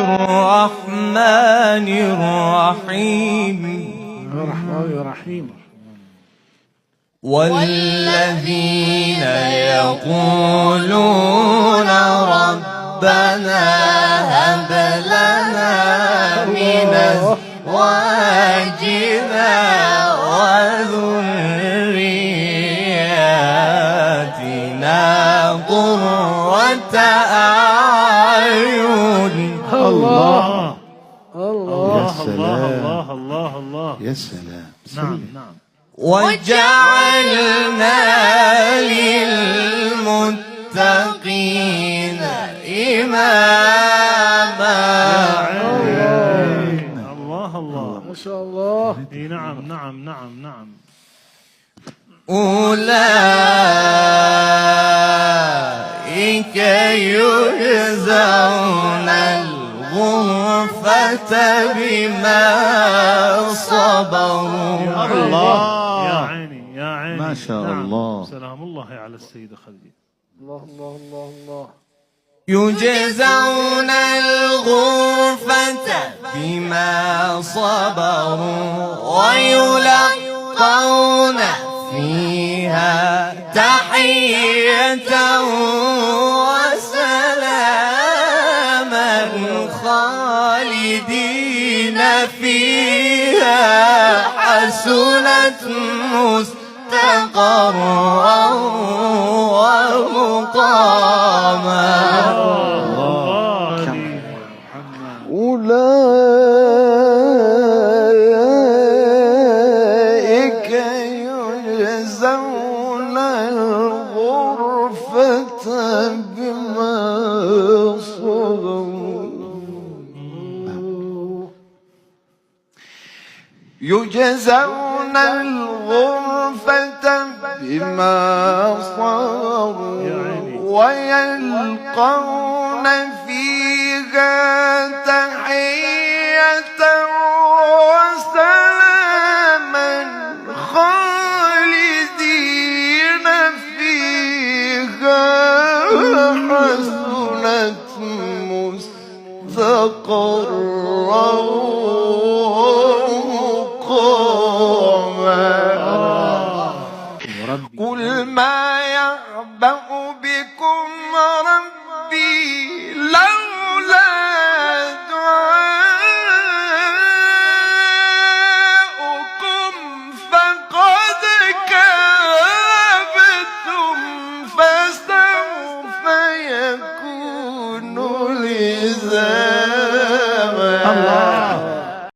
الرحمن الرحيم. والذين يقولون ربنا هب لنا من أزواجنا وذرياتنا قرة أعين. الله الله الله الله الله. يا سلام. نعم نعم. وجعلنا للمتقين إماما. الله الله ما شاء الله. نعم نعم نعم نعم. أولئك يجزون الغرفة بما صبروا. الله يا عيني يا عيني. ما شاء الله. سلام الله على السيدة خديجة. الله الله الله الله. يجزون الغرفة بما صبروا ويلقون فيها تحية وسلاما خالدين فيها حسنت مستقرا ومقاما. أولئك يجزون الغرفة بما صبروا. يجزون الغرفة بما صبروا ويلقون فيها تحية وسلاما خالدين فيها حسنت مستقرا